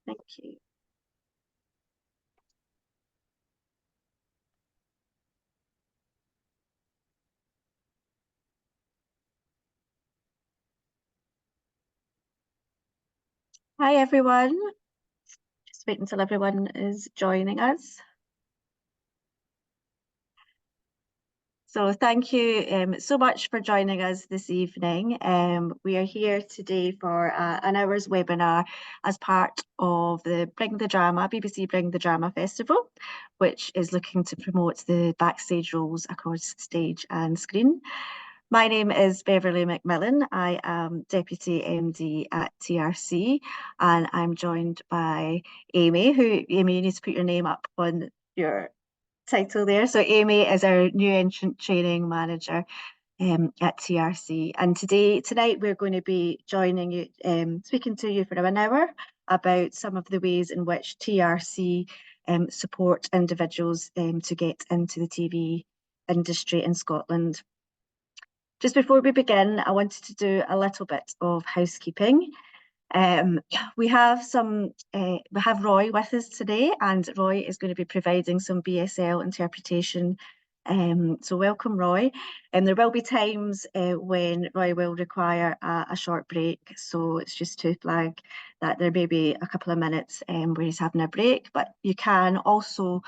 Thank you. Hi, everyone. Just wait until everyone is joining us. So thank you so much for joining us this evening. We are here today for an hour's webinar as part of the Bring the Drama, BBC Bring the Drama Festival, which is looking to promote the backstage roles across stage and screen. My name is Beverly McMillan. I am Deputy MD at TRC, and I'm joined by Amy, Amy, you need to put your name up on your title there. So Amy is our new entrant training manager at TRC. And tonight we're going to be joining you, speaking to you for an hour about some of the ways in which TRC support individuals to get into the TV industry in Scotland. Just before we begin, I wanted to do a little bit of housekeeping. We have Roy with us today, and Roy is going to be providing some BSL interpretation. So welcome, Roy. There will be times when Roy will require a short break, so it's just to flag that there may be a couple of minutes where he's having a break, but you can also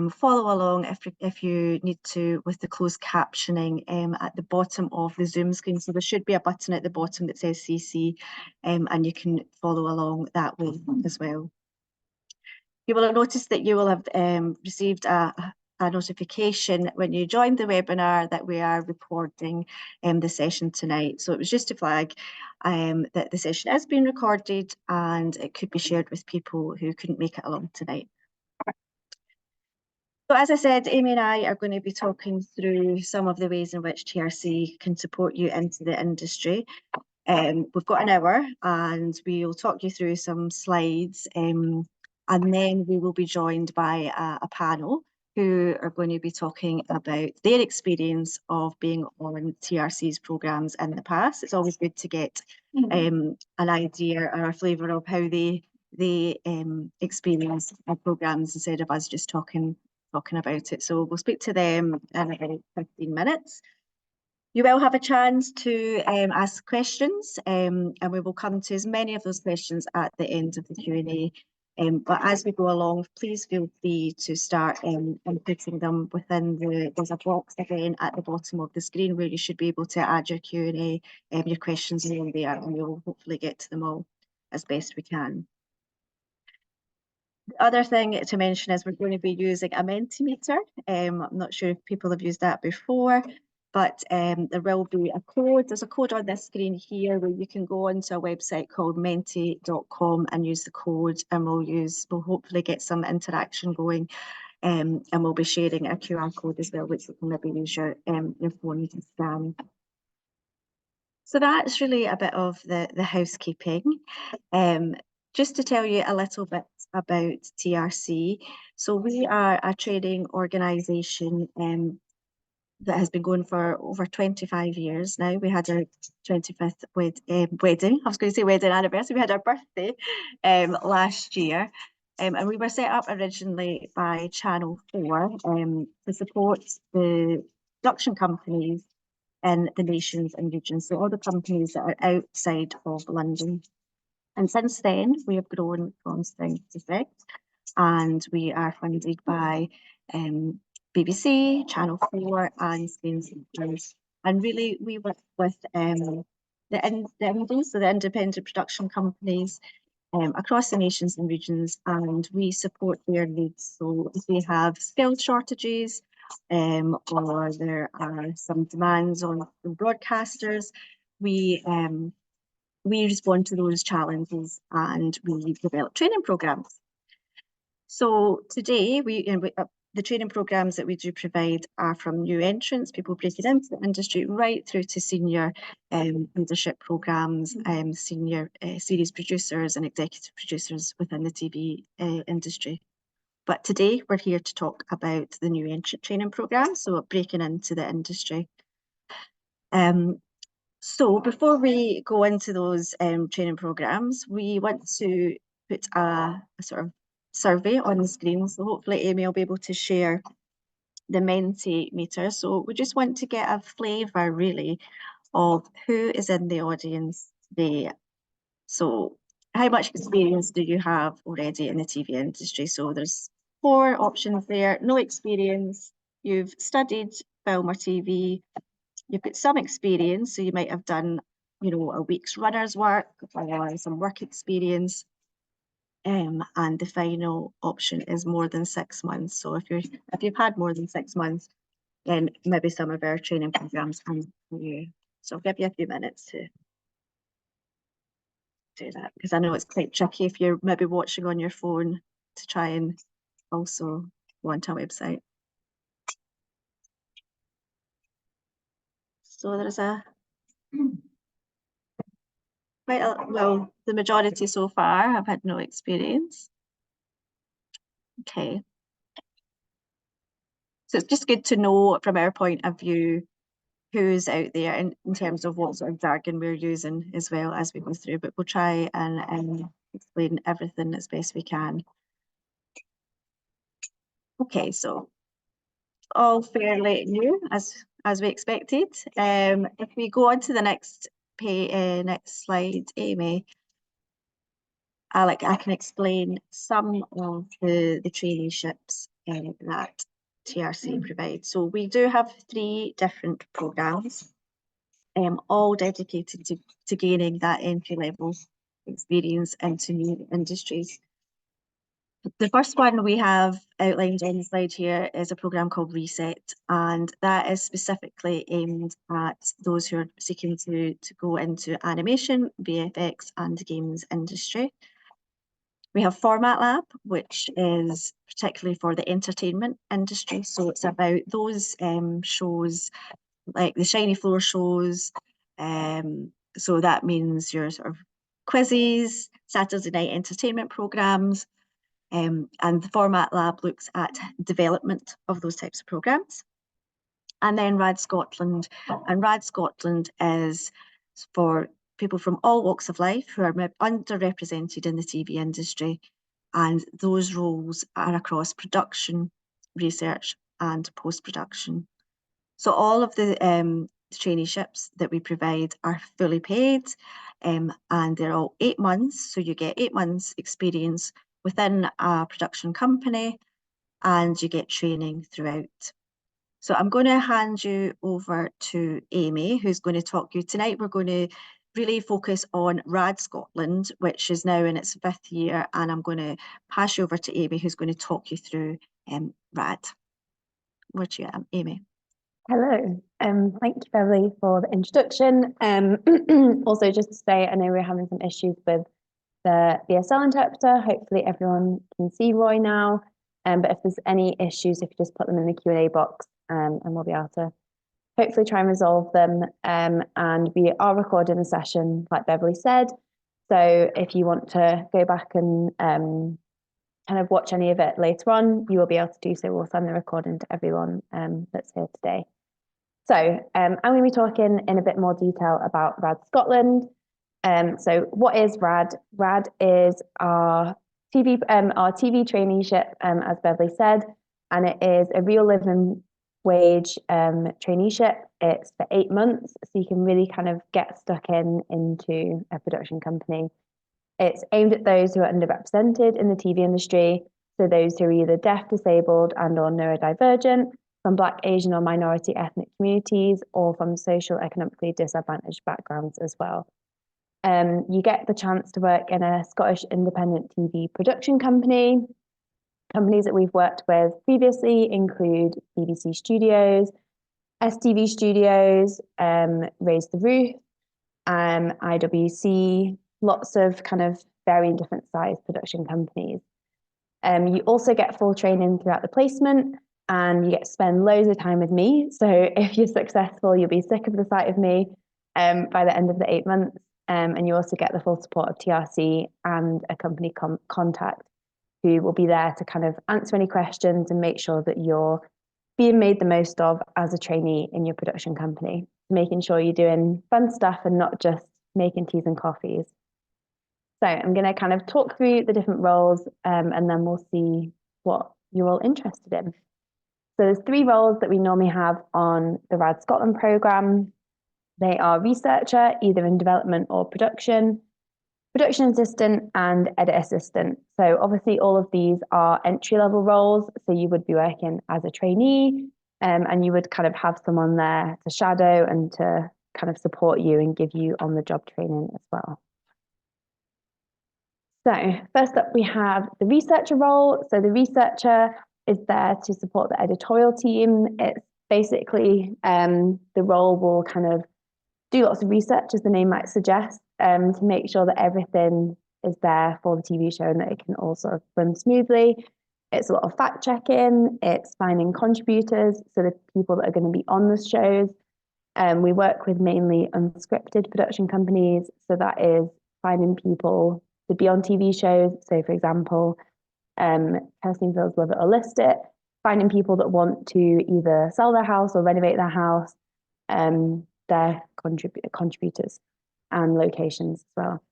follow along if you need to with the closed captioning at the bottom of the Zoom screen. So there should be a button at the bottom that says CC, and you can follow along that way as well. You will have noticed that you will have received a notification when you joined the webinar that we are recording the session tonight. So it was just to flag that the session has been recorded and it could be shared with people who couldn't make it along tonight. So as I said, Amy and I are going to be talking through some of the ways in which TRC can support you into the industry. We've got an hour and we'll talk you through some slides, and then we will be joined by a panel who are going to be talking about their experience of being on TRC's programmes in the past. It's always good to get an idea or a flavour of how they experience our programmes instead of us just talking about it. So we'll speak to them in about 15 minutes. You will have a chance to ask questions, and we will come to as many of those questions at the end of the Q&A. But as we go along, please feel free to start inputting them within there's a box again at the bottom of the screen where you should be able to add your Q&A, your questions in there, and we'll hopefully get to them all as best we can. The other thing to mention is we're going to be using a Mentimeter. I'm not sure if people have used that before, but there will be a code. There's a code on this screen here where you can go onto a website called menti.com and use the code, and we'll hopefully get some interaction going, and we'll be sharing a QR code as well, which you can maybe use your phone to scan. So that's really a bit of the housekeeping. Just to tell you a little bit about TRC. So we are a training organisation that has been going for over 25 years now. We had our 25th wedding. I was going to say wedding anniversary. We had our birthday last year. And we were set up originally by Channel 4 to support the production companies in the nations and regions, so all the companies that are outside of London. And since then, we have grown from strength to strength, and we are funded by BBC, Channel 4 and Sainsbury's. And really, we work with the indies, so the independent production companies across the nations and regions, and we support their needs. So if they have skill shortages, or there are some demands on broadcasters, we respond to those challenges and we develop training programs. So today, the training programs that we do provide are from new entrants, people breaking into the industry, right through to senior leadership programs, senior series producers and executive producers within the TV industry. But today we're here to talk about the new entrant training program, so breaking into the industry. So before we go into those training programs, we want to put a sort of survey on the screen. So hopefully Amy will be able to share the Mentimeter. So we just want to get a flavour really of who is in the audience today. So how much experience do you have already in the TV industry? So there's 4 options there. No experience, you've studied film or TV, you've got some experience, so you might have done, you know, a week's runner's work or some work experience. And the final option is more than 6 months. So if you've had more than 6 months, then maybe some of our training programs are for you. So I'll give you a few minutes to do that, because I know it's quite tricky if you're maybe watching on your phone to try and also go onto a website. So there's well, the majority so far have had no experience. Okay. So it's just good to know from our point of view who's out there in terms of what sort of jargon we're using as well as we go through, but we'll try and explain everything as best we can. Okay, so all fairly new as we expected. If we go on to the next slide, Amy, I can explain some of the traineeships that TRC provides. So we do have 3 different programmes, all dedicated to gaining that entry-level experience into new industries. The first one we have outlined on the slide here is a programme called Reset, and that is specifically aimed at those who are seeking to go into animation, VFX and games industry. We have Format Lab, which is particularly for the entertainment industry. So it's about those shows like the Shiny Floor shows. So that means your sort of quizzes, Saturday night entertainment programmes, and the Format Lab looks at development of those types of programmes. And then RAD Scotland, and RAD Scotland is for people from all walks of life who are underrepresented in the TV industry, and those roles are across production, research and post-production. So all of the traineeships that we provide are fully paid, and they're all 8 months. So you get 8 months experience within a production company, and you get training throughout. So I'm going to hand you over to Amy, who's going to talk you tonight. We're going to really focus on RAD Scotland, which is now in its 5th year, and I'm going to pass you over to Amy, who's going to talk you through RAD. Over to you, Amy. Hello, thank you, Beverly, for the introduction. Also, just to say, I know we're having some issues with the BSL interpreter. Hopefully everyone can see Roy now, but if there's any issues, if you just put them in the Q&A box, and we'll be able to hopefully try and resolve them. And we are recording the session, like Beverly said, so if you want to go back and kind of watch any of it later on, you will be able to do so. We'll send the recording to everyone that's here today. So I'm going to be talking in a bit more detail about RAD Scotland. So what is RAD? RAD is our TV traineeship, as Beverly said, and it is a real living wage traineeship. It's for 8 months, so you can really kind of get stuck into a production company. It's aimed at those who are underrepresented in the TV industry, so those who are either deaf, disabled and or neurodivergent, from Black, Asian or minority ethnic communities, or from social economically disadvantaged backgrounds as well. You get the chance to work in a Scottish independent TV production company. Companies that we've worked with previously include BBC Studios, STV Studios, Raise the Roof, IWC, lots of kind of varying different size production companies. You also get full training throughout the placement, and you get to spend loads of time with me. So if you're successful, you'll be sick of the sight of me by the end of the 8 months. And you also get the full support of TRC and a company contact who will be there to kind of answer any questions and make sure that you're being made the most of as a trainee in your production company, making sure you're doing fun stuff and not just making teas and coffees. So I'm going to kind of talk through the different roles and then we'll see what you're all interested in. So there's 3 roles that we normally have on the RAD Scotland programme. They are researcher, either in development or production assistant and edit assistant. So obviously all of these are entry-level roles. So you would be working as a trainee and you would kind of have someone there to shadow and to kind of support you and give you on-the-job training as well. So first up, we have the researcher role. So the researcher is there to support the editorial team. It's basically the role will kind of do lots of research, as the name might suggest, to make sure that everything is there for the TV show and that it can all sort of run smoothly. It's a lot of fact checking, it's finding contributors, so the people that are going to be on the shows. We work with mainly unscripted production companies, so that is finding people to be on TV shows. So, for example, Testing Fields Love It or List It, finding people that want to either sell their house or renovate their house, their contributors and locations as well.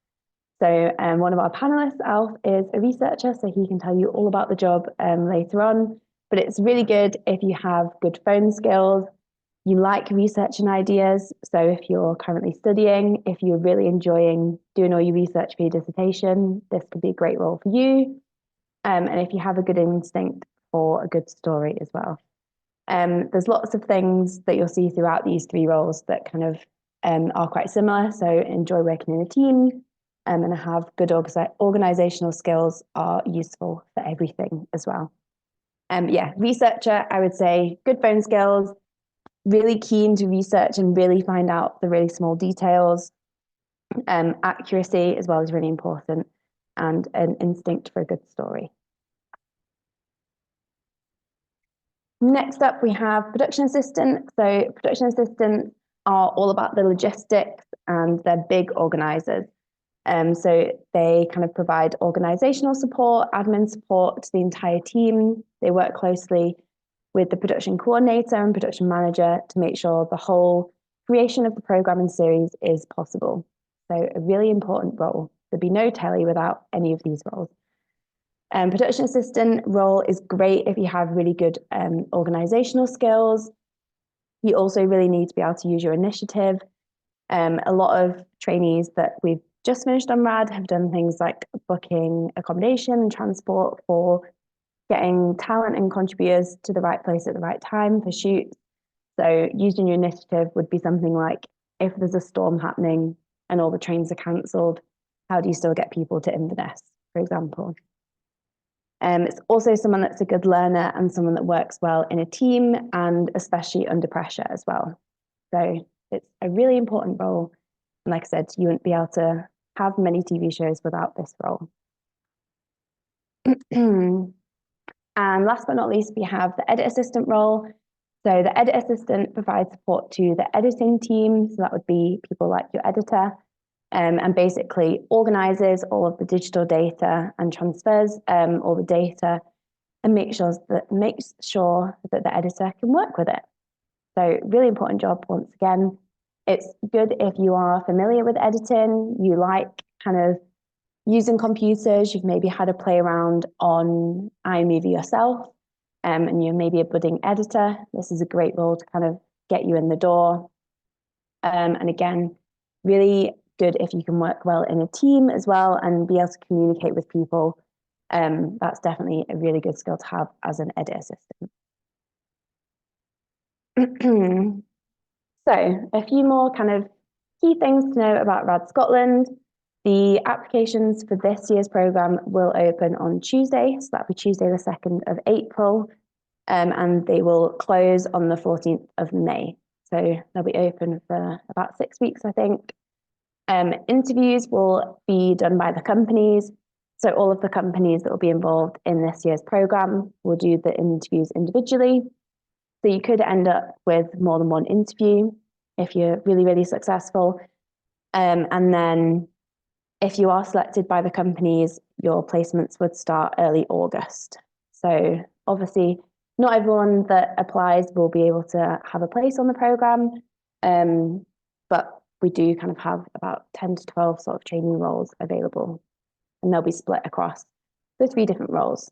So one of our panelists, Alf, is a researcher, so he can tell you all about the job later on. But it's really good if you have good phone skills, you like researching ideas. So if you're currently studying, if you're really enjoying doing all your research for your dissertation, this could be a great role for you. And if you have a good instinct for a good story as well. There's lots of things that you'll see throughout these 3 roles that kind of are quite similar. So enjoy working in a team and have good organizational skills are useful for everything as well. Yeah, researcher, I would say good phone skills, really keen to research and really find out the really small details. Accuracy as well is really important and an instinct for a good story. Next up, we have production assistant. So production assistants are all about the logistics and they're big organizers. So they kind of provide organizational support, admin support to the entire team. They work closely with the production coordinator and production manager to make sure the whole creation of the programming series is possible. So a really important role. There'd be no telly without any of these roles. Production assistant role is great if you have really good organizational skills. You also really need to be able to use your initiative. A lot of trainees that we've just finished on RAD have done things like booking accommodation and transport for getting talent and contributors to the right place at the right time for shoots. So using your initiative would be something like if there's a storm happening and all the trains are cancelled, how do you still get people to Inverness, for example? It's also someone that's a good learner and someone that works well in a team and especially under pressure as well. So it's a really important role. And like I said, you wouldn't be able to have many TV shows without this role. And last but not least, we have the edit assistant role. So the edit assistant provides support to the editing team. So that would be people like your editor, and basically organizes all of the digital data and transfers all the data and makes sure that the editor can work with it. So really important job once again. It's good if you are familiar with editing, you like kind of using computers, you've maybe had a play around on iMovie yourself, and you're maybe a budding editor. This is a great role to kind of get you in the door. And again, really good if you can work well in a team as well and be able to communicate with people. That's definitely a really good skill to have as an edit assistant. So a few more kind of key things to know about RAD Scotland. The applications for this year's programme will open on Tuesday, so that'll be Tuesday the 2nd of April, and they will close on the 14th of May. So they'll be open for about 6 weeks, I think. Interviews will be done by the companies. So all of the companies that will be involved in this year's programme will do the interviews individually. So you could end up with more than one interview if you're really, really successful. And then if you are selected by the companies, your placements would start early August. So obviously, not everyone that applies will be able to have a place on the programme, but we do kind of have about 10 to 12 sort of trainee roles available and they'll be split across the 3 different roles.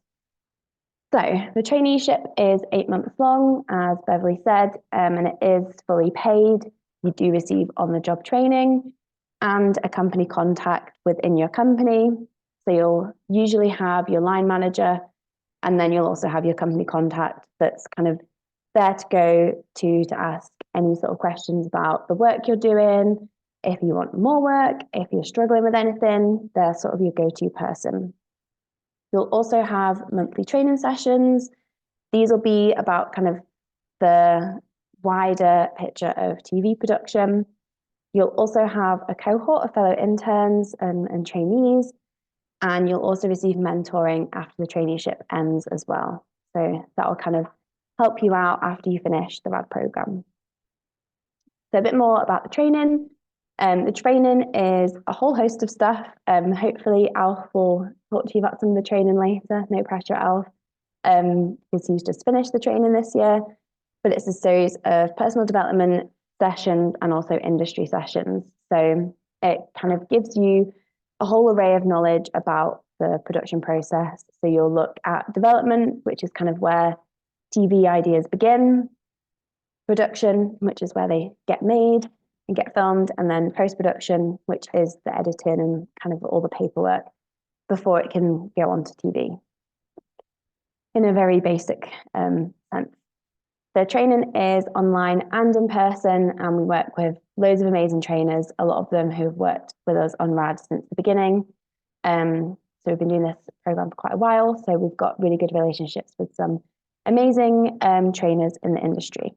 So the traineeship is 8 months long, as Beverly said, and it is fully paid. You do receive on-the-job training and a company contact within your company. So you'll usually have your line manager, and then you'll also have your company contact that's kind of there to go to ask any sort of questions about the work you're doing. If you want more work, if you're struggling with anything, they're sort of your go-to person. You'll also have monthly training sessions. These will be about kind of the wider picture of TV production. You'll also have a cohort of fellow interns and trainees, and you'll also receive mentoring after the traineeship ends as well. So that will kind of help you out after you finish the RAD program. So a bit more about the training. The training is a whole host of stuff. Hopefully Alf will talk to you about some of the training later. No pressure, Alf, because he's just finished the training this year. But it's a series of personal development sessions and also industry sessions. So it kind of gives you a whole array of knowledge about the production process. So you'll look at development, which is kind of where TV ideas begin, production, which is where they get made and get filmed, and then post-production, which is the editing and kind of all the paperwork before it can go onto TV in a very basic sense. The training is online and in person, and we work with loads of amazing trainers, a lot of them who've worked with us on RAD since the beginning. So we've been doing this program for quite a while, so we've got really good relationships with some amazing trainers in the industry.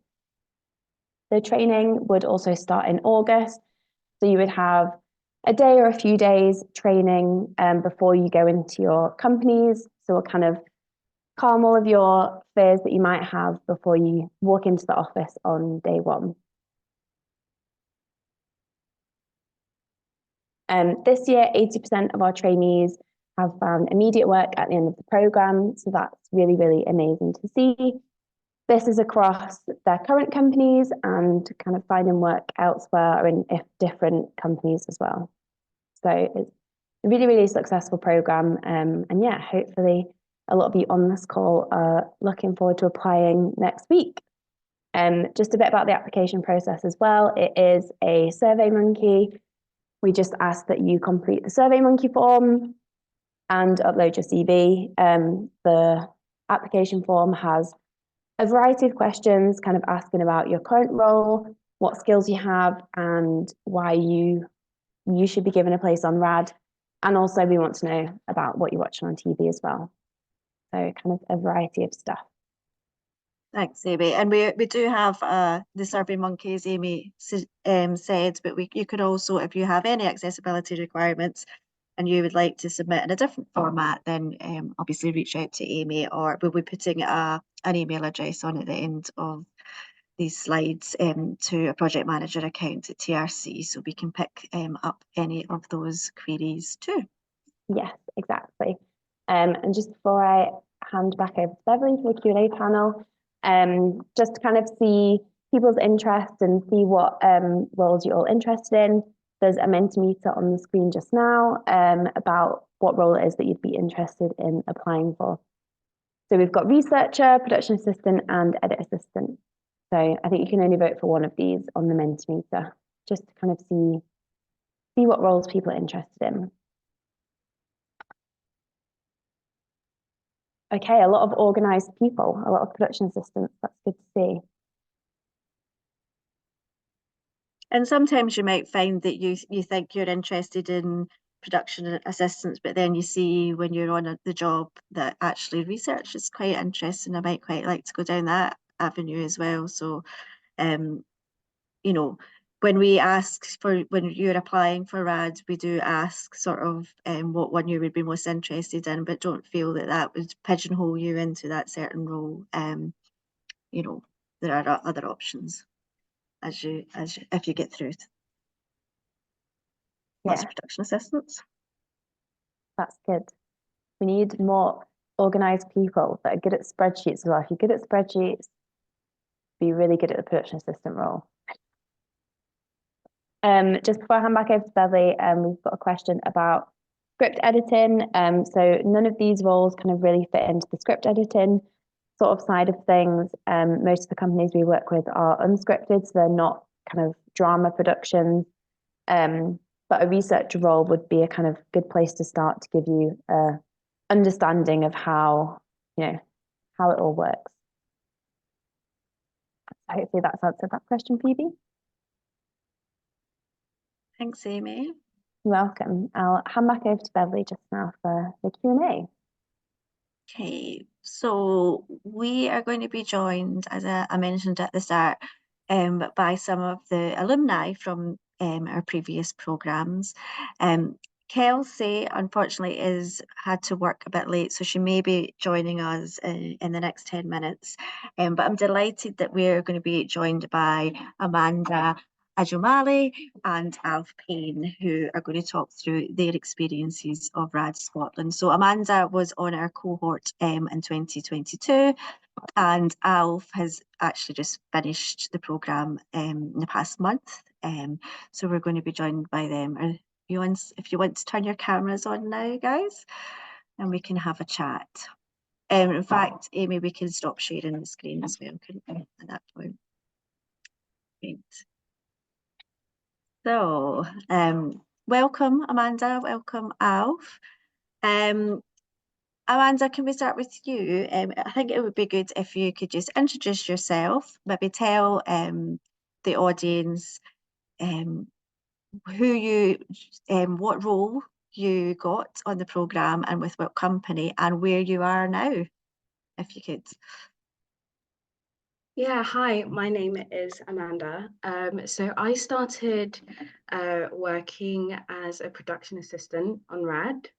The training would also start in August, so you would have a day or a few days training before you go into your companies. So we'll kind of calm all of your fears that you might have before you walk into the office on day 1. This year, 80% of our trainees have found immediate work at the end of the program. So that's really, really amazing to see. This is across their current companies and kind of finding work elsewhere or in different companies as well. So it's a really, really successful program. And yeah, hopefully a lot of you on this call are looking forward to applying next week. Just a bit about the application process as well. It is a SurveyMonkey. We just ask that you complete the SurveyMonkey form and upload your CV. The application form has a variety of questions, kind of asking about your current role, what skills you have, and why you should be given a place on RAD. And also we want to know about what you're watching on TV as well. So kind of a variety of stuff. Thanks, Amy. And we do have the Survey Monkeys, Amy said, but you could also, if you have any accessibility requirements and you would like to submit in a different format, then obviously reach out to Amy, or we'll be putting an email address on at the end of these slides to a project manager account at TRC, so we can pick up any of those queries too. Yes, exactly. And just before I hand back over to Beverly for the Q&A panel, just to kind of see people's interest and see what roles you're all interested in. There's a Mentimeter on the screen just now about what role it is that you'd be interested in applying for. So we've got researcher, production assistant, and edit assistant. So I think you can only vote for one of these on the Mentimeter, just to kind of see what roles people are interested in. Okay, a lot of organised people, a lot of production assistants. That's good to see. And sometimes you might find that you think you're interested in production assistants, but then you see when you're on the job that actually research is quite interesting. I might quite like to go down that avenue as well. So, you know, when we ask for, when you're applying for RAD, we do ask sort of what one you would be most interested in, but don't feel that that would pigeonhole you into that certain role. You know, there are other options if you get through it. Lots of production assistants. That's good. We need more organised people that are good at spreadsheets as well. If you're good at spreadsheets, be really good at the production assistant role. Just before I hand back over to Beverly, we've got a question about script editing. So none of these roles kind of really fit into the script editing sort of side of things. Most of the companies we work with are unscripted, so they're not kind of drama productions. But a researcher role would be a kind of good place to start to give you a understanding of how, how it all works. Hopefully that's answered that question, Phoebe. Thanks, Amy. You're welcome. I'll hand back over to Beverly just now for the Q&A. Okay, so we are going to be joined, as I mentioned at the start, by some of the alumni from our previous programmes. Kelsey, unfortunately, had to work a bit late, so she may be joining us in the next 10 minutes. But I'm delighted that we're going to be joined by Amanda Ajumale and Alf Payne, who are going to talk through their experiences of RAD Scotland. So Amanda was on our cohort in 2022, and Alf has actually just finished the programme in the past month. So we're going to be joined by them. If you want to turn your cameras on now, guys, and we can have a chat. In fact, Amy, we can stop sharing the screen as well, couldn't we, at that point? Great. So, welcome, Amanda. Welcome, Alf. Amanda, can we start with you? I think it would be good if you could just introduce yourself, maybe tell the audience what role you got on the programme and with what company and where you are now, if you could. Yeah, hi, my name is Amanda. So I started working as a production assistant on RAD.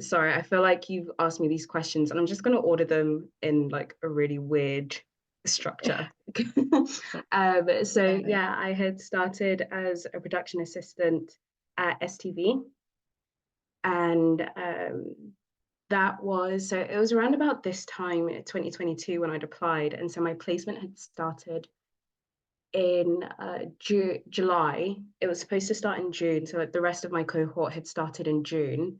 Sorry, I feel like you've asked me these questions and I'm just going to order them in like a really weird structure. So yeah, I had started as a production assistant at STV, and it was around about this time, 2022, when I'd applied, and so my placement had started in July. It was supposed to start in June, so the rest of my cohort had started in June,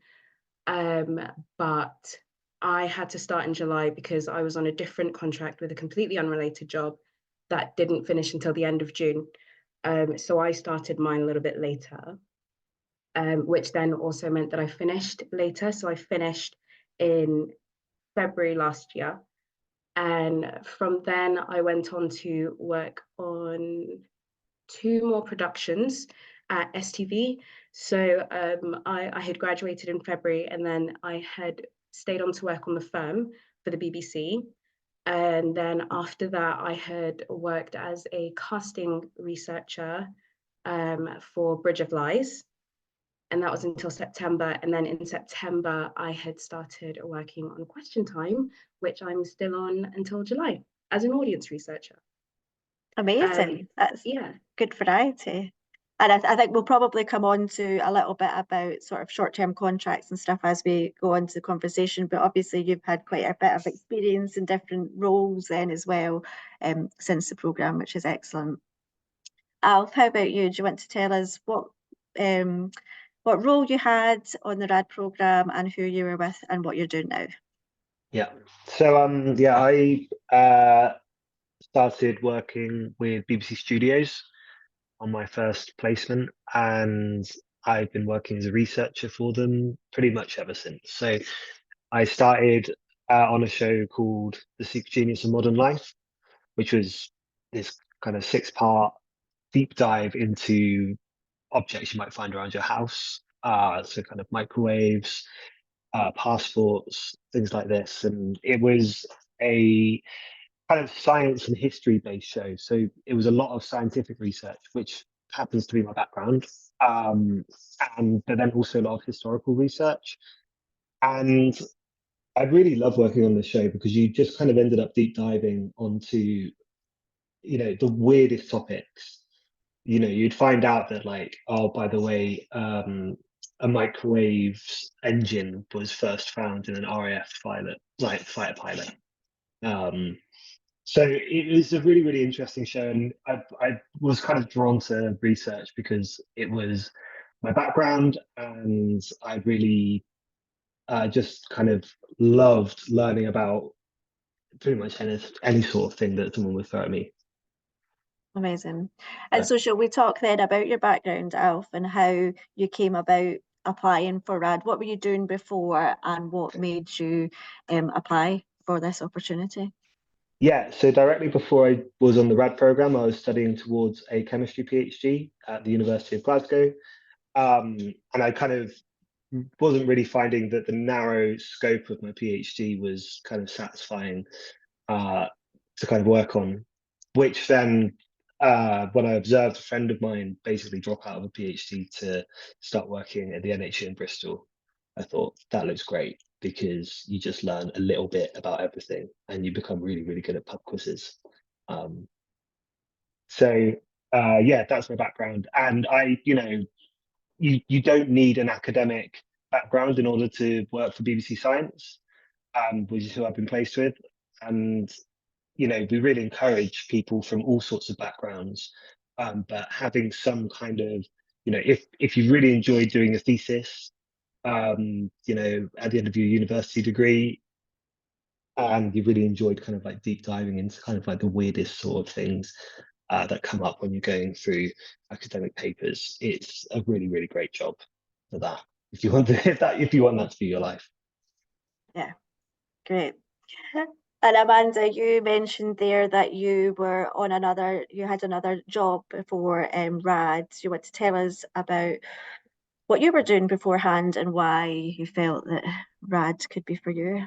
but I had to start in July because I was on a different contract with a completely unrelated job that didn't finish until the end of June. So I started mine a little bit later, which then also meant that I finished later. So I finished in February last year. And from then I went on to work on 2 more productions at STV. So I had graduated in February, and then I had stayed on to work on The Firm for the BBC. And then after that, I had worked as a casting researcher for Bridge of Lies. And that was until September. And then in September, I had started working on Question Time, which I'm still on until July as an audience researcher. Amazing. That's good variety. And I think we'll probably come on to a little bit about sort of short-term contracts and stuff as we go on to the conversation, but obviously you've had quite a bit of experience in different roles then as well since the programme, which is excellent. Alf, how about you? Do you want to tell us what role you had on the RAD programme and who you were with and what you're doing now? Yeah. So I started working with BBC Studios on my first placement, and I've been working as a researcher for them pretty much ever since. So I started on a show called The Secret Genius of Modern Life, which was this kind of 6-part deep dive into objects you might find around your house. So kind of microwaves, passports, things like this. And it was a kind of science and history based show. So it was a lot of scientific research, which happens to be my background, but then also a lot of historical research. And I really love working on this show because you just kind of ended up deep diving onto, the weirdest topics. You'd find out that like, oh, by the way, a microwave's engine was first found in an RAF fighter pilot. So it was a really, really interesting show, and I was kind of drawn to research because it was my background, and I really just kind of loved learning about pretty much any sort of thing that someone would throw at me. Amazing. Yeah. And so shall we talk then about your background, Alf, and how you came about applying for RAD? What were you doing before and what made you apply for this opportunity? Yeah, so directly before I was on the RAD program, I was studying towards a chemistry PhD at the University of Glasgow. And I kind of wasn't really finding that the narrow scope of my PhD was kind of satisfying to kind of work on, which then when I observed a friend of mine basically drop out of a PhD to start working at the NHU in Bristol, I thought that looks great because you just learn a little bit about everything and you become really, really good at pub quizzes. So yeah, that's my background. And you don't need an academic background in order to work for BBC Science, which is who I've been placed with. And we really encourage people from all sorts of backgrounds, but having some kind of, if you really enjoy doing a thesis, at the end of your university degree, and you really enjoyed kind of like deep diving into kind of like the weirdest sort of things that come up when you're going through academic papers, it's a really, really great job for that. If you want if you want that to be your life. Yeah, great. And Amanda, you mentioned there that you had another job before RAD. You want to tell us about what you were doing beforehand and why you felt that RAD could be for you?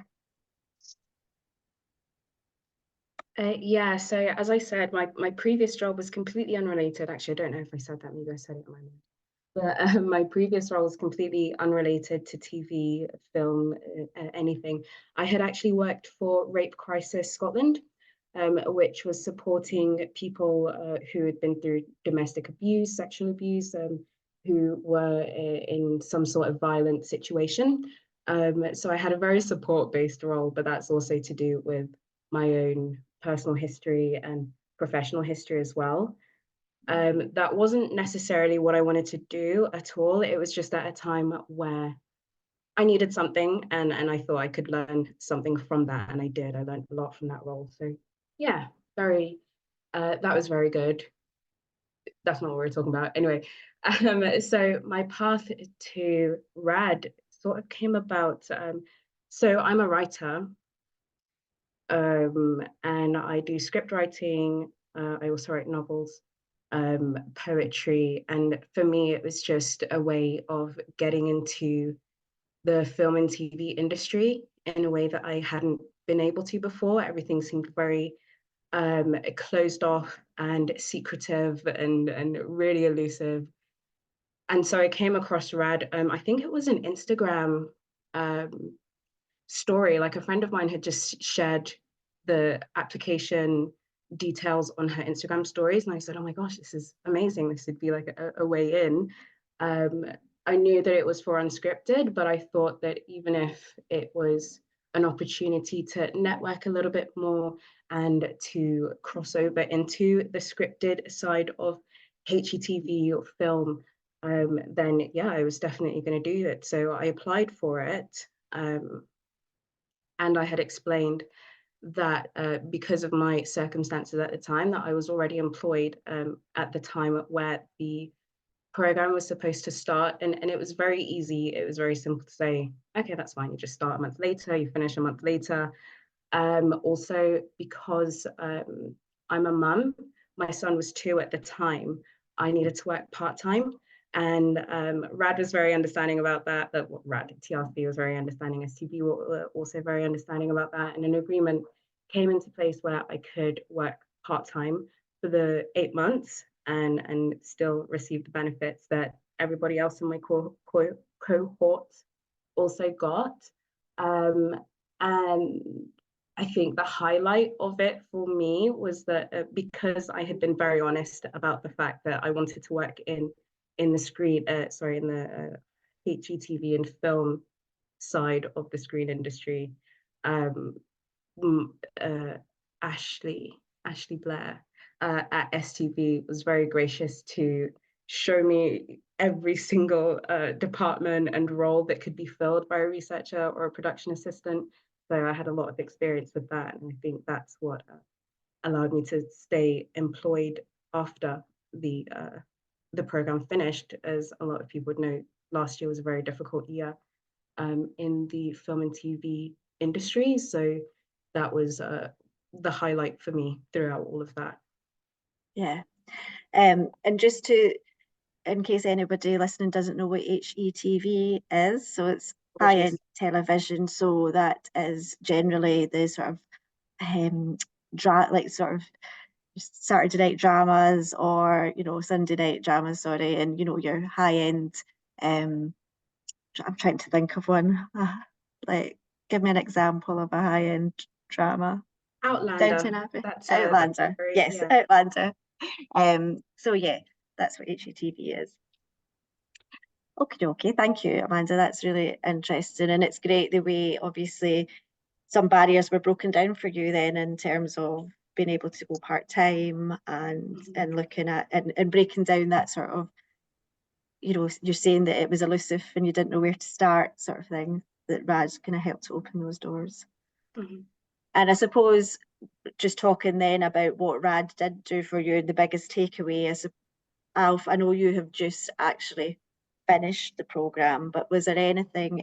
Yeah, so as I said, my previous job was completely unrelated. Actually, I don't know if I said that, maybe I said it in my mind. But my previous role was completely unrelated to TV, film, anything. I had actually worked for Rape Crisis Scotland, which was supporting people who had been through domestic abuse, sexual abuse, who were in some sort of violent situation. So I had a very support-based role, but that's also to do with my own personal history and professional history as well. That wasn't necessarily what I wanted to do at all. It was just at a time where I needed something and I thought I could learn something from that. And I did. I learned a lot from that role. So yeah, that was very good. That's not what we're talking about. Anyway, so my path to RAD sort of came about. So I'm a writer, and I do script writing. I also write novels, poetry, and for me, it was just a way of getting into the film and TV industry in a way that I hadn't been able to before. Everything seemed very closed off and secretive and really elusive. And so I came across RAD. I think it was an Instagram story. Like a friend of mine had just shared the application details on her Instagram stories. And I said, oh my gosh, this is amazing. This would be like a way in. I knew that it was for unscripted, but I thought that even if it was an opportunity to network a little bit more and to cross over into the scripted side of HETV or film, then yeah, I was definitely going to do it. So I applied for it. And I had explained that because of my circumstances at the time, that I was already employed at the time where the program was supposed to start. And it was very easy. It was very simple to say, okay, that's fine. You just start a month later, you finish a month later. Also, because I'm a mum, my son was 2 at the time, I needed to work part-time. And RAD was very understanding about that. RAD, TRC was very understanding, STB were also very understanding about that. And an agreement came into place where I could work part-time for the 8 months and still receive the benefits that everybody else in my cohort also got. And I think the highlight of it for me was that because I had been very honest about the fact that I wanted to work in the HGTV and film side of the screen industry. Ashley Blair at STV was very gracious to show me every single department and role that could be filled by a researcher or a production assistant. So I had a lot of experience with that, and I think that's what allowed me to stay employed after the program finished. As a lot of people would know, last year was a very difficult year in the film and TV industry. So that was the highlight for me throughout all of that. Yeah. And just to, in case anybody listening doesn't know what HETV is, so it's high-end television. So that is generally the sort of like sort of Saturday night dramas, or Sunday night dramas, sorry, and your high-end I'm trying to think of one. Like, give me an example of a high-end drama. Outlander. Downton Abbey. That's Outlander. very, Yes, yeah. Outlander. So yeah, that's what HETV is. Okay, thank you, Amanda. That's really interesting, and it's great the way, obviously, some barriers were broken down for you then in terms of being able to go part-time and looking at and breaking down that sort of, you're saying that it was elusive and you didn't know where to start, sort of thing, that RAD kind of helped to open those doors. Mm-hmm. And I suppose just talking then about what RAD did do for you, the biggest takeaway is, Alf, I know you have just actually finished the programme, but was there anything,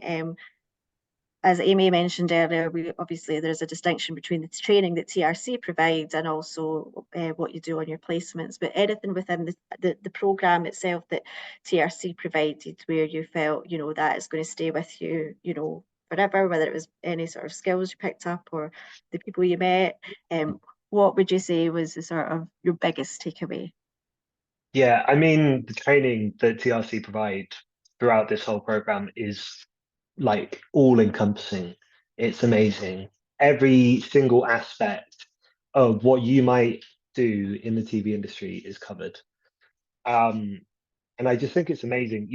as Amy mentioned earlier, obviously there's a distinction between the training that TRC provides and also what you do on your placements, but anything within the programme itself that TRC provided where you felt, that is going to stay with you, forever, whether it was any sort of skills you picked up or the people you met, what would you say was the sort of your biggest takeaway? Yeah, I mean, the training that TRC provide throughout this whole program is like all encompassing. It's amazing. Every single aspect of what you might do in the TV industry is covered. And I just think it's amazing,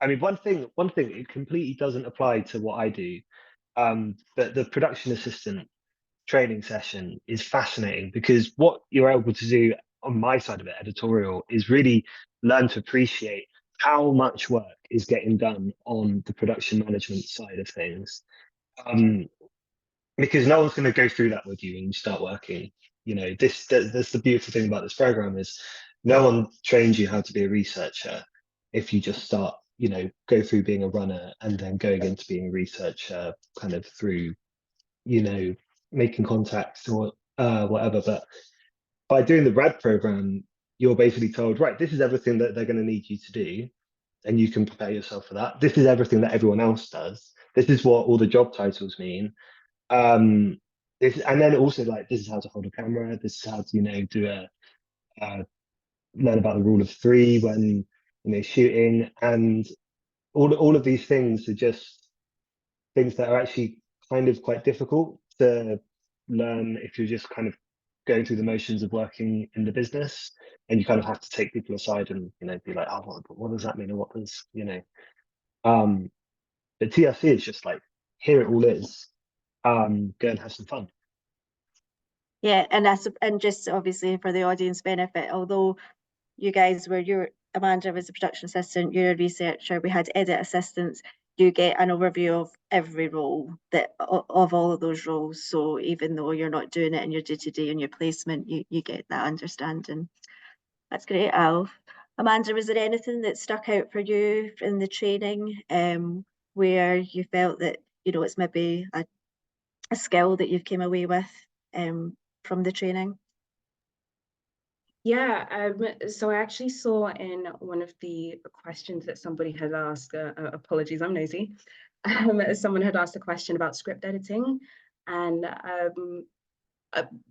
I mean, one thing, it completely doesn't apply to what I do. But the production assistant training session is fascinating because what you're able to do on my side of it, editorial, is really learn to appreciate how much work is getting done on the production management side of things. Because no one's going to go through that with you when you start working. That's the beautiful thing about this program is no one trains you how to be a researcher if you just start, go through being a runner and then going into being a researcher kind of through, making contacts or whatever. But by doing the RAD program, you're basically told, right, this is everything that they're going to need you to do, and you can prepare yourself for that. This is everything that everyone else does. This is what all the job titles mean. And then also like this is how to hold a camera. This is how to do learn about the rule of three when shooting, and all of these things are just things that are actually kind of quite difficult to learn if you're just kind of going through the motions of working in the business, and you kind of have to take people aside and be like, oh, what does that mean, or what does but TRC is just like, here it all is, go and have some fun. Yeah, and just obviously for the audience benefit, although you guys were, Amanda was a production assistant, you're a researcher, we had edit assistants, you get an overview of every role of all of those roles. So even though you're not doing it in your day-to-day in your placement, you get that understanding. That's great, Alf. Amanda, was there anything that stuck out for you in the training where you felt that, it's maybe a skill that you've came away with from the training? Yeah, so I actually saw in one of the questions that somebody had asked, apologies, I'm nosy, someone had asked a question about script editing. And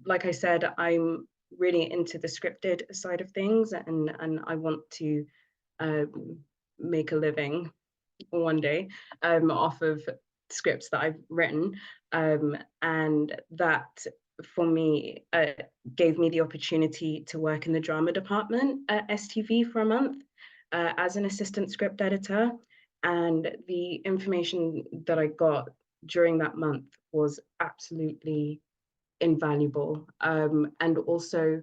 like I said, I'm really into the scripted side of things, and I want to make a living one day off of scripts that I've written. And that for me gave me the opportunity to work in the drama department at STV for a month as an assistant script editor. And the information that I got during that month was absolutely invaluable. And also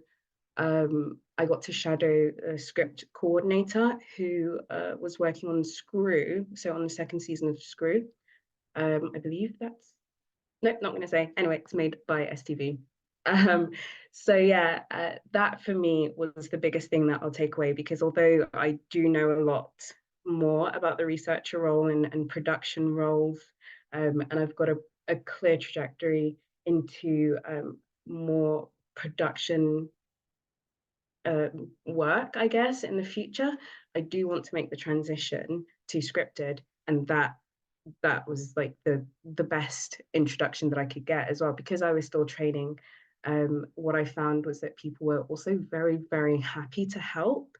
I got to shadow a script coordinator who was working on Screw, so on the second season of Screw. I believe that's, nope, not going to say. Anyway, it's made by STV. So yeah, that for me was the biggest thing that I'll take away, because although I do know a lot more about the researcher role and production roles, and I've got a clear trajectory into more production work, I guess, in the future, I do want to make the transition to scripted, and that was like the best introduction that I could get as well, because I was still training. What I found was that people were also very, very happy to help.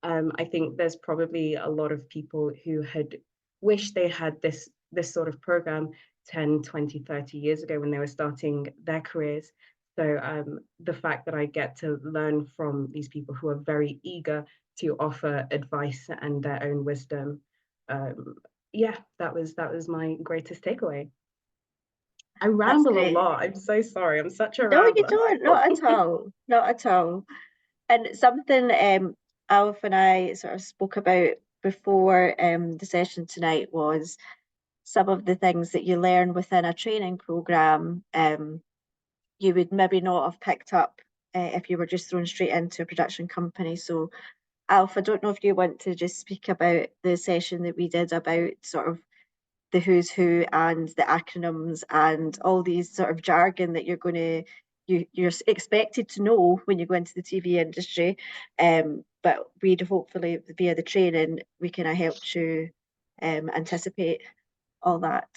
I think there's probably a lot of people who had wished they had this sort of program 10, 20, 30 years ago when they were starting their careers. So the fact that I get to learn from these people who are very eager to offer advice and their own wisdom, yeah, that was my greatest takeaway. I ramble a great. lot. I'm so sorry. I'm such a No, you rambler. don't, not at all, not at all. And something Alf and I sort of spoke about before the session tonight was some of the things that you learn within a training program you would maybe not have picked up if you were just thrown straight into a production company. So Alf, I don't know if you want to just speak about the session that we did about sort of the who's who and the acronyms and all these sort of jargon that you're expected to know when you go into the TV industry. But we'd hopefully via the training we kind of helped you anticipate all that.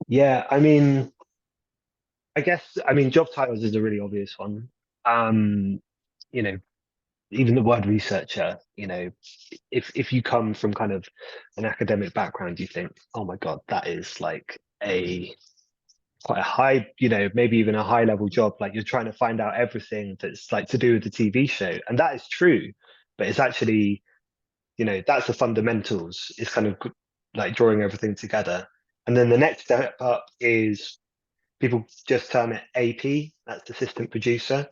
Yeah, I mean, job titles is a really obvious one. You know, even the word researcher, if you come from kind of an academic background, you think, oh my God, that is like quite a high, maybe even a high level job. Like you're trying to find out everything that's like to do with the TV show. And that is true, but it's actually, that's the fundamentals. It's kind of like drawing everything together. And then the next step up is people just term it AP, that's assistant producer,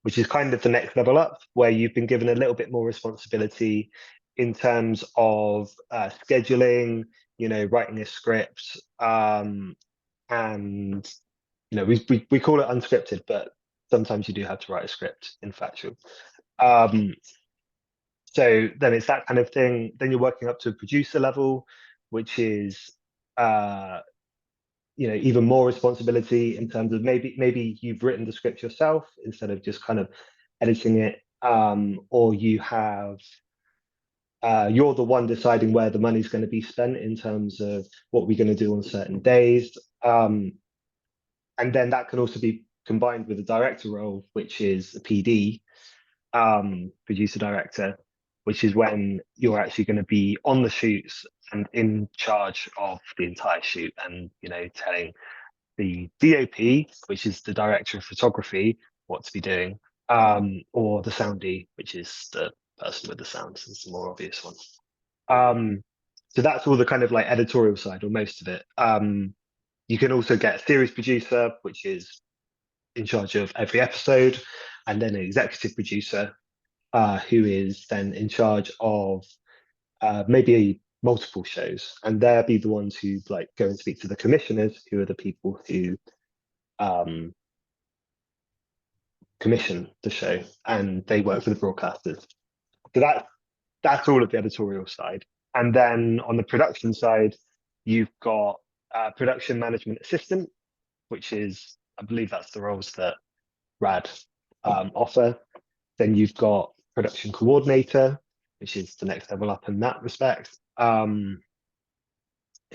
which is kind of the next level up, where you've been given a little bit more responsibility in terms of scheduling, writing a script, and we call it unscripted, but sometimes you do have to write a script in factual. So then it's that kind of thing. Then you're working up to a producer level, which is even more responsibility in terms of maybe you've written the script yourself instead of just kind of editing it, or you're the one deciding where the money's going to be spent in terms of what we're going to do on certain days. And then that can also be combined with a director role, which is a PD, producer director, which is when you're actually going to be on the shoots and in charge of the entire shoot, and telling the DOP, which is the director of photography, what to be doing, or the soundy, which is the person with the sounds. It's the more obvious one. So that's all the kind of like editorial side, or most of it. You can also get a series producer, which is in charge of every episode, and then an executive producer, who is then in charge of maybe multiple shows, and they'll be the ones who like go and speak to the commissioners, who are the people who commission the show, and they work for the broadcasters. So that's all of the editorial side. And then on the production side, you've got production management assistant, which is, I believe that's the roles that RAD offer. Then you've got production coordinator, which is the next level up in that respect.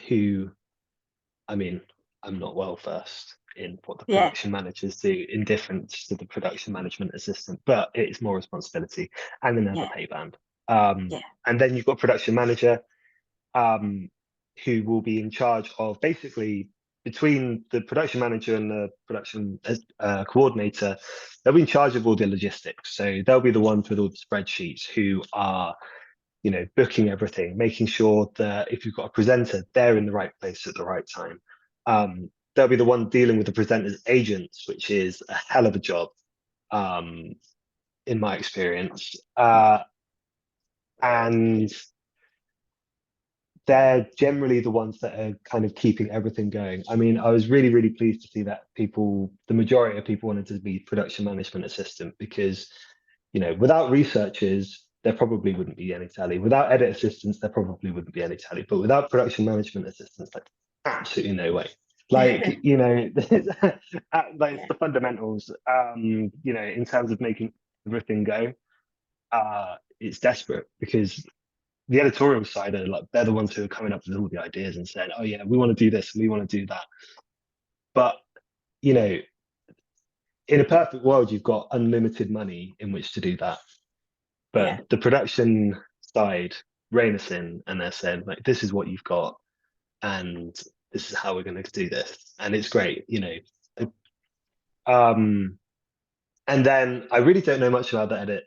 Who, I mean, I'm not well versed in what the production managers do in difference to the production management assistant, but it's more responsibility and another pay band. And then you've got production manager, who will be in charge of basically between the production manager and the production coordinator, they'll be in charge of all the logistics. So they'll be the ones with all the spreadsheets who are, booking everything, making sure that if you've got a presenter, they're in the right place at the right time. They'll be the one dealing with the presenter's agents, which is a hell of a job. in my experience. And they're generally the ones that are kind of keeping everything going. I mean, I was really, really pleased to see that the majority of people wanted to be production management assistant, because, you know, without researchers, there probably wouldn't be any tally. Without edit assistants, there probably wouldn't be any tally. But without production management assistants, like, absolutely no way. Like, you know, like, it's the fundamentals, you know, in terms of making everything go. It's desperate, because the editorial side are like, they're the ones who are coming up with all the ideas and saying, oh yeah, we want to do this and we want to do that. But, you know, in a perfect world, you've got unlimited money in which to do that. But Yeah. the production side rein us in, and they're saying, like, this is what you've got, and this is how we're going to do this. And it's great, you know. And then I really don't know much about the edit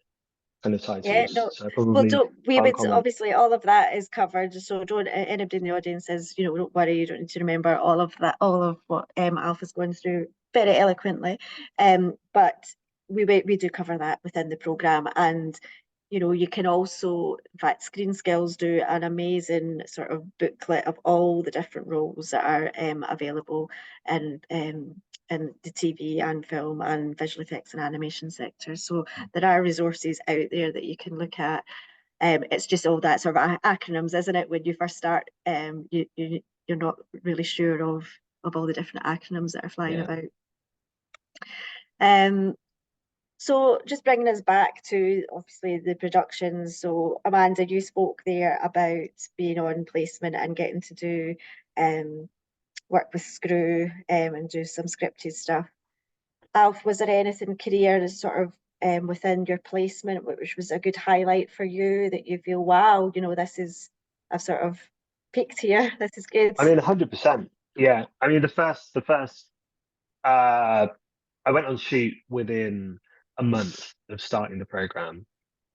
kind of titles. Yeah, no. So I Well, probably we can't would comment. obviously, all of that is covered, so don't, anybody in the audience says, you know, don't worry, you don't need to remember all of that, all of what Alpha's going through very eloquently. But we do cover that within the programme. And you know, you can also, in fact, Screen Skills do an amazing sort of booklet of all the different roles that are available in the TV and film and visual effects and animation sectors. So there are resources out there that you can look at. It's just all that sort of acronyms, isn't it? When you first start, you're not really sure of all the different acronyms that are flying about. So just bringing us back to obviously the productions. So Amanda, you spoke there about being on placement and getting to do work with Screw and do some scripted stuff. Alf, was there anything career sort of within your placement which was a good highlight for you, that you feel, wow, you know, I've sort of peaked here, this is good? I mean, 100%. Yeah. I mean, the first I went on shoot within a month of starting the program,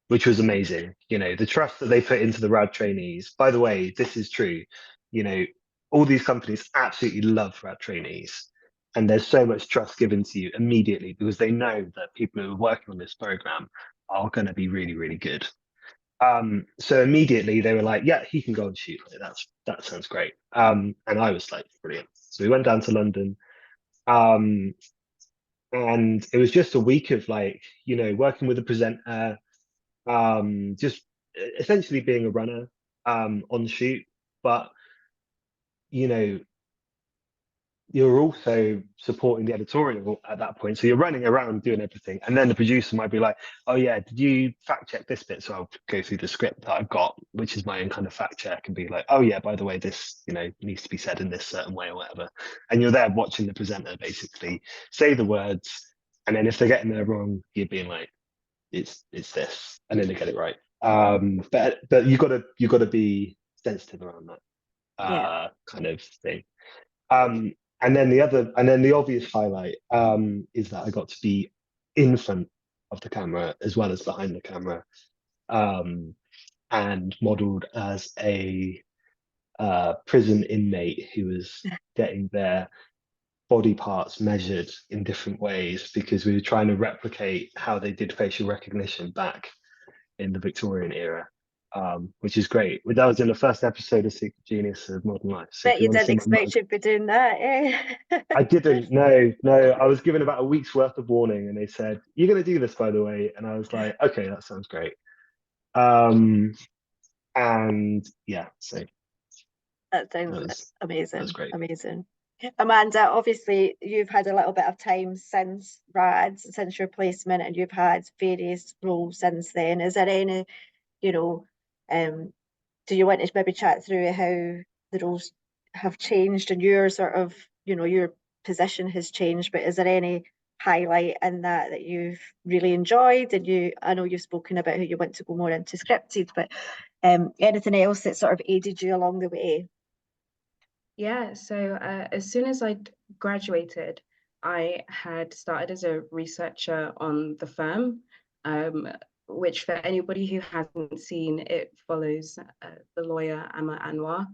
which was amazing. You know, the trust that they put into the rad trainees. By the way, this is true. You know, all these companies absolutely love rad trainees, and there's so much trust given to you immediately, because they know that people who are working on this program are going to be really, really good. So immediately they were like, yeah, he can go and shoot. Like, that sounds great. And I was like, brilliant. So we went down to London. And it was just a week of, like, you know, working with a presenter, just essentially being a runner on shoot. But, you know, you're also supporting the editorial at that point. So you're running around doing everything. And then the producer might be like, oh yeah, did you fact check this bit? So I'll go through the script that I've got, which is my own kind of fact check, and be like, oh yeah, by the way, this, you know, needs to be said in this certain way or whatever. And you're there watching the presenter basically say the words. And then if they're getting there wrong, you're being like, it's this, and then they get it right. But you gotta be sensitive around that kind of thing. And then the obvious highlight is that I got to be in front of the camera as well as behind the camera, and modelled as a prison inmate who was getting their body parts measured in different ways, because we were trying to replicate how they did facial recognition back in the Victorian era, which is great. That was in the first episode of Secret Genius of Modern Life. So Bet you didn't expect you'd be doing that, eh? I didn't. No. I was given about a week's worth of warning, and they said, "You're going to do this, by the way." And I was like, "Okay, that sounds great." And yeah, so That sounds that was amazing. great. Amazing. Amanda, obviously you've had a little bit of time since RAD, since your placement, and you've had various roles since then. Is there any, you know, do you want to maybe chat through how the roles have changed and your sort of, you know, your position has changed, but is there any highlight in that you've really enjoyed? And I know you've spoken about how you want to go more into scripted, but anything else that sort of aided you along the way? Yeah, so as soon as I graduated, I had started as a researcher on the firm, which for anybody who hasn't seen, it follows the lawyer Amma Anwar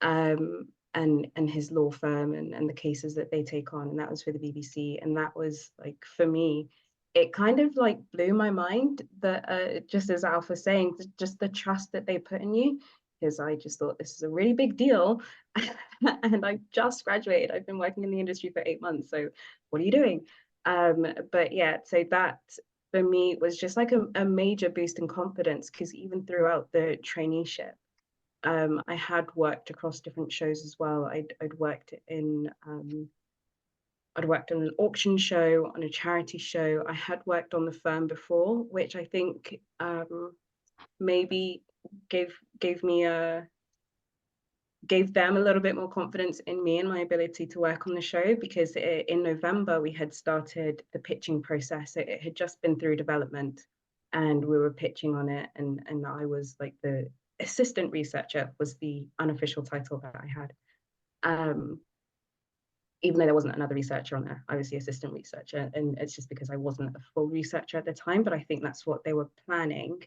and his law firm and the cases that they take on. And that was for the BBC. And that was, like, for me, it kind of like blew my mind that just as Alf was saying, just the trust that they put in you, because I just thought this is a really big deal. And I just graduated. I've been working in the industry for 8 months. So what are you doing? But yeah, so that for me was just like a major boost in confidence, because even throughout the traineeship, I had worked across different shows as well. I'd worked in an auction show, on a charity show. I had worked on the firm before, which I think maybe gave them a little bit more confidence in me and my ability to work on the show, because in November we had started the pitching process. It had just been through development and we were pitching on it, and I was like the assistant researcher was the unofficial title that I had. Even though there wasn't another researcher on there, I was the assistant researcher, and it's just because I wasn't a full researcher at the time, but I think that's what they were planning.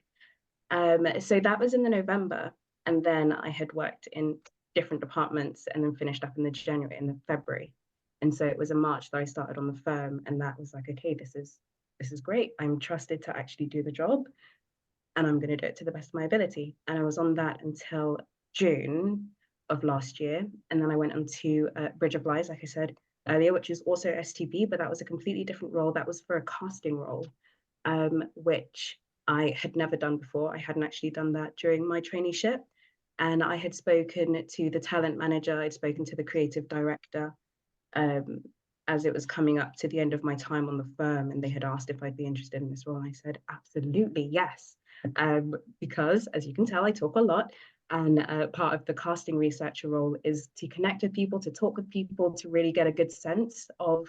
So that was in the November, and then I had worked in different departments and then finished up in the January and the February. And so it was in March that I started on the firm, and that was like, okay, this is great. I'm trusted to actually do the job, and I'm going to do it to the best of my ability. And I was on that until June of last year. And then I went on to Bridge of Lies, like I said earlier, which is also STB, but that was a completely different role. That was for a casting role, which I had never done before. I hadn't actually done that during my traineeship. And I had spoken to the talent manager, I'd spoken to the creative director as it was coming up to the end of my time on the firm, and they had asked if I'd be interested in this role. And I said, absolutely, yes. Because as you can tell, I talk a lot. And part of the casting researcher role is to connect with people, to talk with people, to really get a good sense of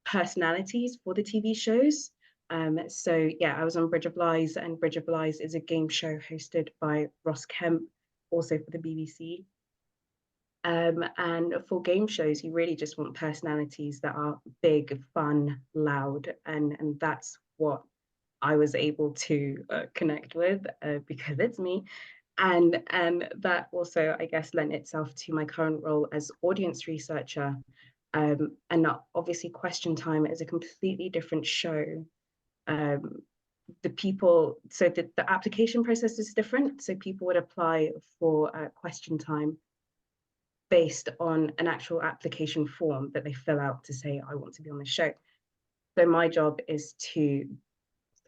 personalities for the TV shows. So yeah, I was on Bridge of Lies, and Bridge of Lies is a game show hosted by Ross Kemp, also for the BBC. And for game shows, you really just want personalities that are big, fun, loud, and that's what I was able to connect with because it's me. And that also, I guess, lent itself to my current role as audience researcher. And obviously, Question Time is a completely different show. The people, so the application process is different. So people would apply for Question Time based on an actual application form that they fill out to say, I want to be on the show. So my job is to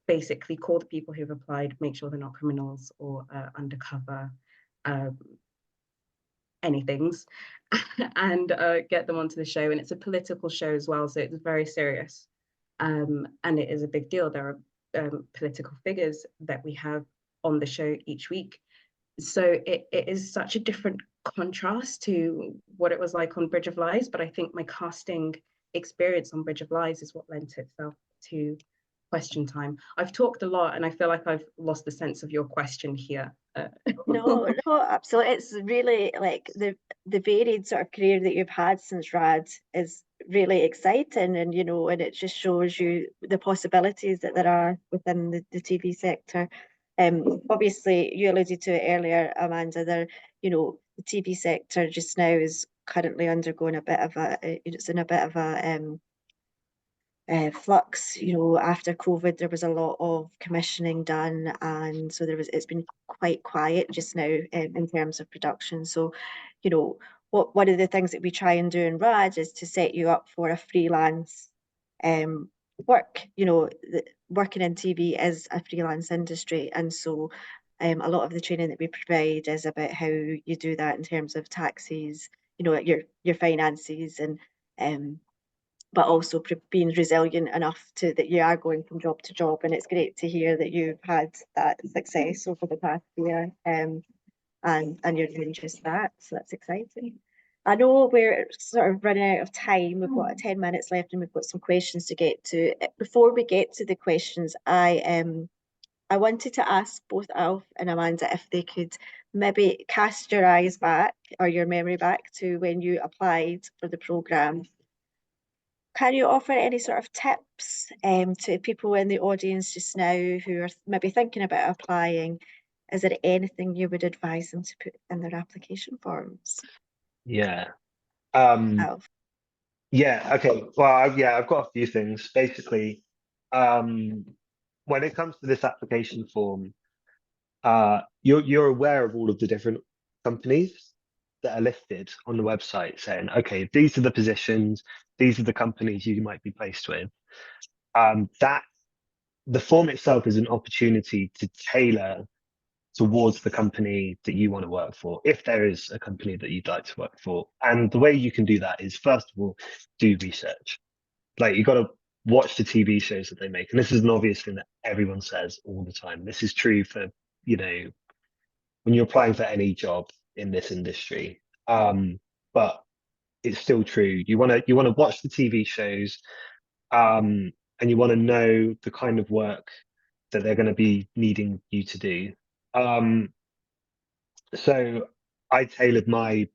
basically call the people who've applied, make sure they're not criminals or undercover anythings, and get them onto the show. And it's a political show as well, so it's very serious. And it is a big deal. There are political figures that we have on the show each week. So it is such a different contrast to what it was like on Bridge of Lies, but I think my casting experience on Bridge of Lies is what lent itself to Question Time. I've talked a lot, and I feel like I've lost the sense of your question here. No, absolutely. It's really like the varied sort of career that you've had since RAD is really exciting, and and it just shows you the possibilities that there are within the TV sector. Obviously, you alluded to it earlier, Amanda. The TV sector just now is currently undergoing a bit of it's in a bit of a flux. After COVID, there was a lot of commissioning done, and so it's been quite quiet just now in terms of production. So, one of the things that we try and do in RAD is to set you up for a freelance work. Working in TV is a freelance industry, and so a lot of the training that we provide is about how you do that in terms of taxes, your finances, and but also being resilient enough that you are going from job to job. And it's great to hear that you've had that success over the past year, and you're doing just that. So that's exciting. I know we're sort of running out of time. We've got 10 minutes left, and we've got some questions to get to. Before we get to the questions, I wanted to ask both Alf and Amanda if they could maybe cast your eyes back, or your memory back, to when you applied for the programme. Can you offer any sort of tips to people in the audience just now who are maybe thinking about applying? Is there anything you would advise them to put in their application forms? Yeah. Alf? Yeah. Okay. Well, I've got a few things. Basically, when it comes to this application form, you're aware of all of the different companies that are listed on the website, saying, okay, these are the positions, these are the companies you might be placed with. That the form itself is an opportunity to tailor towards the company that you want to work for, if there is a company that you'd like to work for. And the way you can do that is, first of all, do research. Like, you got to watch the TV shows that they make. And this is an obvious thing that everyone says all the time. This is true for, you know, when you're applying for any job in this industry. But it's still true. You want to watch the TV shows, and you want to know the kind of work that they're going to be needing you to do. So I tailored my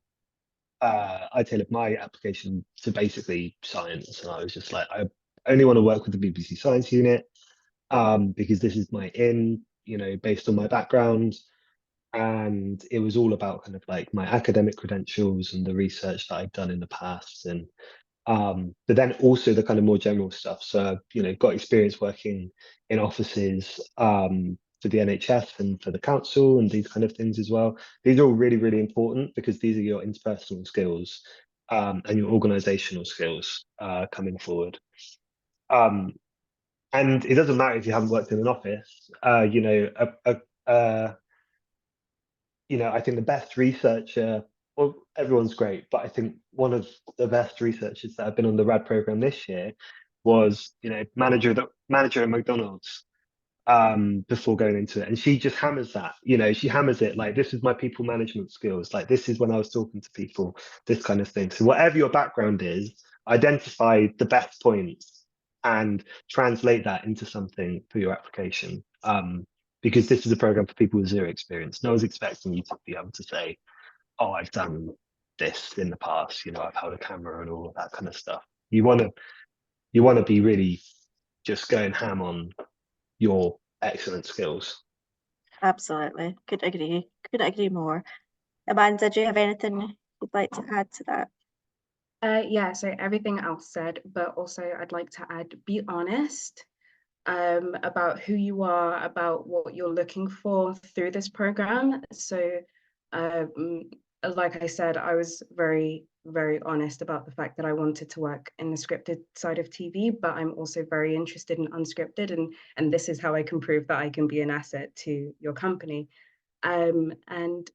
application to basically science, and I was just like, I only want to work with the BBC Science Unit, because this is my based on my background. And it was all about kind of like my academic credentials and the research that I'd done in the past, and but then also the kind of more general stuff. So, got experience working in offices, for the NHS and for the council and these kind of things as well. These are all really, really important because these are your interpersonal skills, and your organizational skills, coming forward. And it doesn't matter if you haven't worked in an office. I think the best researcher, well, everyone's great, but I think one of the best researchers that have been on the RAD program this year was, manager at McDonald's, before going into it. And she just hammers that, she hammers it like, this is my people management skills. Like, this is when I was talking to people, this kind of thing. So whatever your background is, identify the best points and translate that into something for your application. Because this is a program for people with zero experience. No one's expecting you to be able to say, oh, I've done this in the past, I've held a camera and all of that kind of stuff. You want to be really just going ham on your excellent skills. Absolutely. Could agree more. Amanda, do you have anything you'd like to add to that? Yeah, so everything else said, but also I'd like to add, be honest about who you are, about what you're looking for through this program. So like I said, I was very, very honest about the fact that I wanted to work in the scripted side of TV, but I'm also very interested in unscripted, and this is how I can prove that I can be an asset to your company. And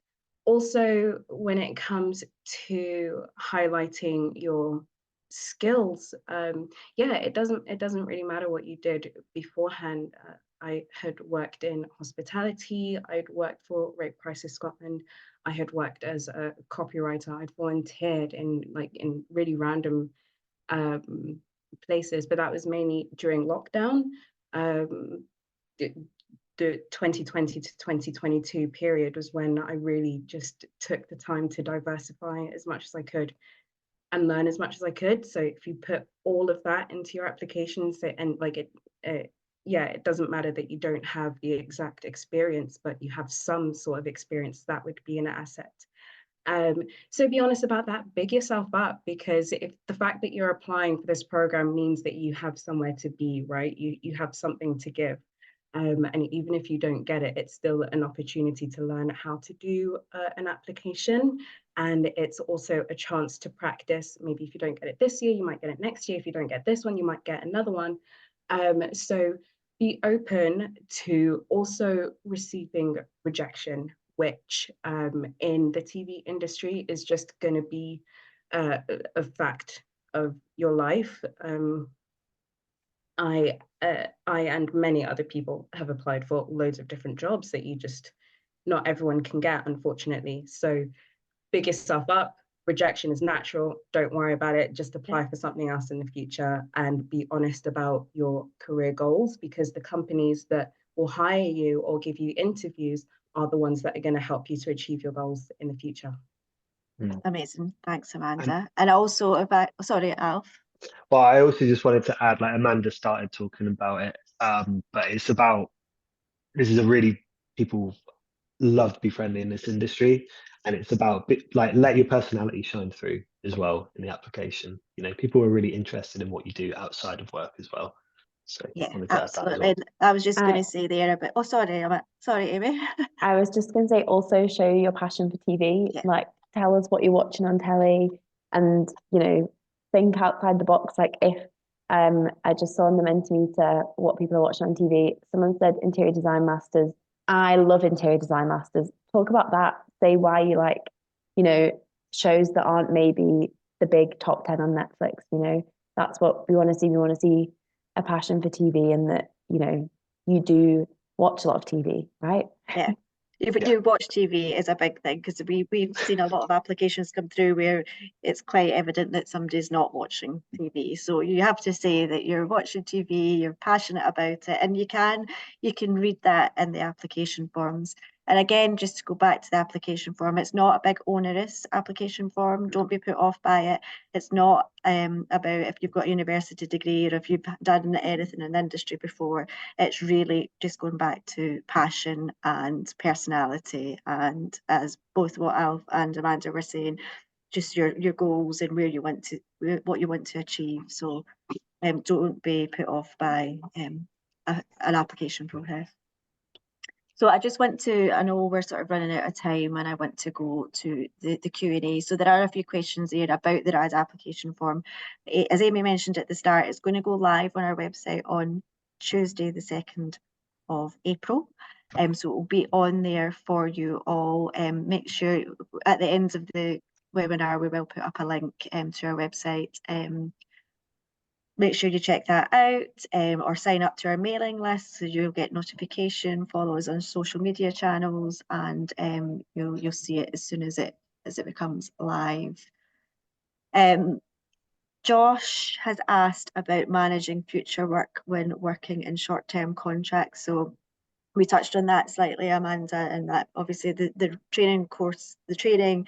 also, when it comes to highlighting your skills, it doesn't really matter what you did beforehand. I had worked in hospitality. I'd worked for Rape Crisis Scotland. I had worked as a copywriter. I'd volunteered in really random places, but that was mainly during lockdown. The 2020 to 2022 period was when I really just took the time to diversify as much as I could and learn as much as I could. So if you put all of that into your application, it doesn't matter that you don't have the exact experience, but you have some sort of experience, that would be an asset. So be honest about that, big yourself up, because if the fact that you're applying for this program means that you have somewhere to be, right? You have something to give. And even if you don't get it, it's still an opportunity to learn how to do an application. And it's also a chance to practice. Maybe if you don't get it this year, you might get it next year. If you don't get this one, you might get another one. So be open to also receiving rejection, which in the TV industry is just going to be a fact of your life. I and many other people have applied for loads of different jobs that not everyone can get, unfortunately. So big yourself up. Rejection is natural. Don't worry about it. Just apply for something else in the future and be honest about your career goals, because the companies that will hire you or give you interviews are the ones that are going to help you to achieve your goals in the future. Amazing. Thanks, Amanda. And also, sorry, Alf. Well, I also just wanted to add, like Amanda started talking about it, but this is a really, people love to be friendly in this industry, and it's about like, let your personality shine through as well in the application. People are really interested in what you do outside of work as well. So Yeah, I wanted to add that as absolutely. well. I was just going I- to say there about, oh, sorry, sorry, Amy. I was just going to say also show your passion for TV. Yeah. Like tell us what you're watching on telly and, you know, think outside the box. Like if I just saw on the Mentimeter what people are watching on TV. Someone said interior design masters. I love interior design masters. Talk about that. Say why you like, you know, shows that aren't maybe the big top 10 on Netflix, you know. That's what we want to see. We want to see a passion for TV and that, you know, you do watch a lot of TV, right? Yeah. Yeah. You watch TV is a big thing because we've seen a lot of applications come through where it's quite evident that somebody's not watching TV. So you have to say that you're watching TV, you're passionate about it, and you can read that in the application forms. And again, just to go back to the application form, it's not a big onerous application form. Don't be put off by it. It's not about if you've got a university degree or if you've done anything in the industry before. It's really just going back to passion and personality, and as both what Alf and Amanda were saying, just your goals and where you want to, what you want to achieve. So don't be put off by an application process. So I just want to, I know we're sort of running out of time and I want to go to the Q&A. So there are a few questions here about the RAD application form. As Amy mentioned at the start, it's going to go live on our website on Tuesday, the 2nd of April. So it will be on there for you all. Make sure at the end of the webinar, we will put up a link to our website. Make sure you check that out or sign up to our mailing list so you'll get notification, follow us on social media channels, and you'll see it as soon as it becomes live. Josh has asked about managing future work when working in short-term contracts. So we touched on that slightly, Amanda, and that obviously the training course, the training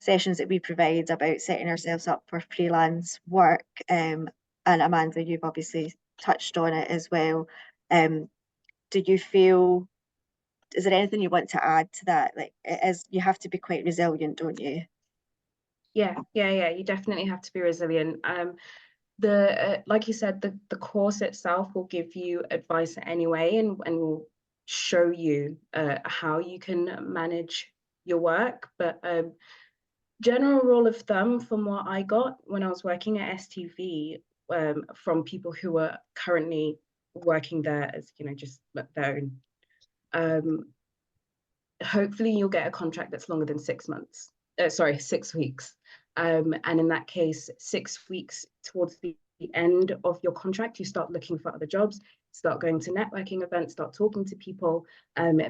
sessions that we provide about setting ourselves up for freelance work. And Amanda, you've obviously touched on it as well. Do you feel, is there anything you want to add to that? Like, you have to be quite resilient, don't you? Yeah, you definitely have to be resilient. Like you said, the course itself will give you advice anyway, and will show you how you can manage your work. But general rule of thumb from what I got when I was working at STV, from people who were currently working there as, you know, just their own, hopefully you'll get a contract that's longer than 6 months. 6 weeks. And in that case, 6 weeks towards the end of your contract, you start looking for other jobs, start going to networking events, start talking to people,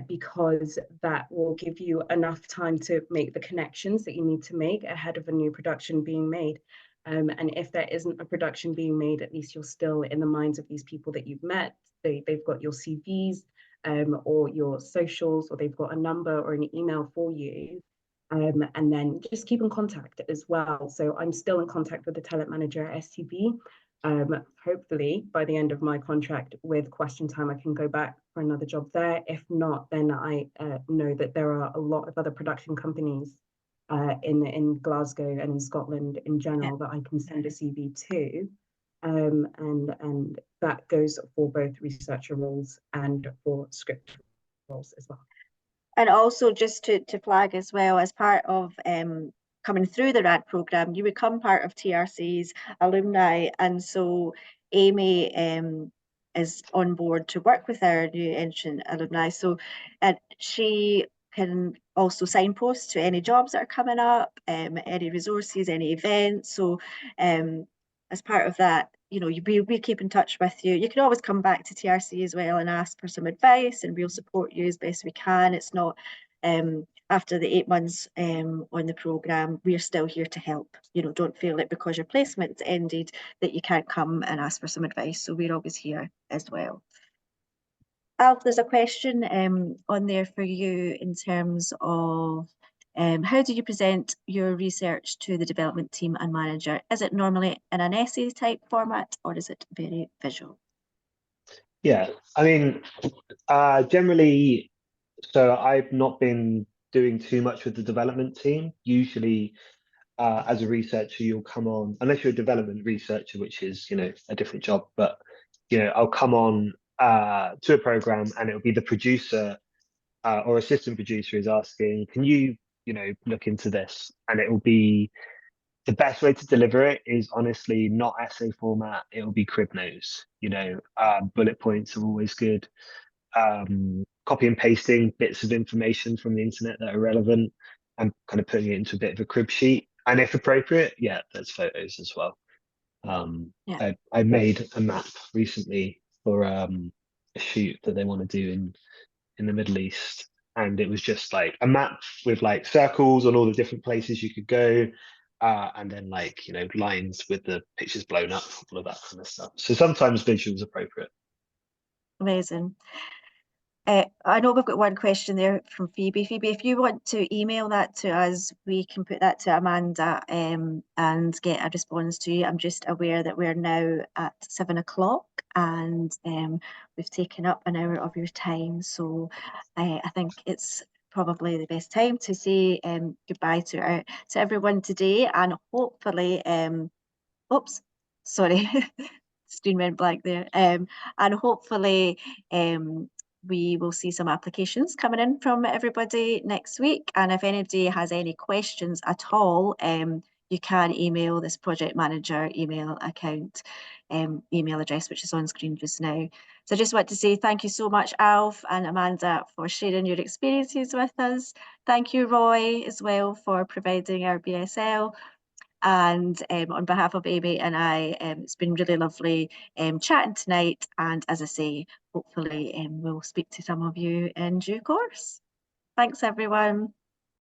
because that will give you enough time to make the connections that you need to make ahead of a new production being made. And if there isn't a production being made, at least you're still in the minds of these people that you've met. They've got your CVs, or your socials, or they've got a number or an email for you. And then just keep in contact as well. So I'm still in contact with the talent manager at STB. Hopefully by the end of my contract with Question Time, I can go back for another job there. If not, then I know that there are a lot of other production companies in Glasgow and in Scotland in general that I can send a CV to. And that goes for both researcher roles and for script roles as well. And also just to flag as well, as part of coming through the RAD programme, you become part of TRC's alumni. And so Amy is on board to work with our new entrant alumni. So she can also signpost to any jobs that are coming up, any resources, any events. So as part of that, you know, we keep in touch with you. You can always come back to TRC as well and ask for some advice, and we'll support you as best we can. It's not after the 8 months on the programme, we're still here to help. You know, don't feel like because your placement's ended that you can't come and ask for some advice. So we're always here as well. Alf, there's a question on there for you in terms of how do you present your research to the development team and manager? Is it normally in an essay type format or is it very visual? Yeah, I mean, generally, so I've not been doing too much with the development team. Usually, as a researcher, you'll come on, unless you're a development researcher, which is, you know, a different job, but I'll come on to a program and it'll be the producer or assistant producer is asking, can you, look into this? And it will be the best way to deliver it is honestly not essay format. It will be crib notes. Bullet points are always good. Copy and pasting bits of information from the internet that are relevant and kind of putting it into a bit of a crib sheet. And if appropriate, yeah, there's photos as well. Yeah. I made a map recently for a shoot that they want to do in the Middle East. And it was just like a map with like circles on all the different places you could go. And then like, lines with the pictures blown up, all of that kind of stuff. So sometimes visuals appropriate. Amazing. I know we've got one question there from Phoebe. Phoebe, if you want to email that to us, we can put that to Amanda and get a response to you. I'm just aware that we're now at 7 o'clock and we've taken up an hour of your time. So I think it's probably the best time to say goodbye to everyone today, and hopefully, oops, sorry. Screen went blank there. And hopefully we will see some applications coming in from everybody next week. And if anybody has any questions at all, you can email this project manager email account, email address, which is on screen just now. So I just want to say thank you so much, Alf and Amanda, for sharing your experiences with us. Thank you, Roy, as well, for providing our BSL. And on behalf of Amy and I, it's been really lovely chatting tonight. And as I say, hopefully we'll speak to some of you in due course. Thanks, everyone.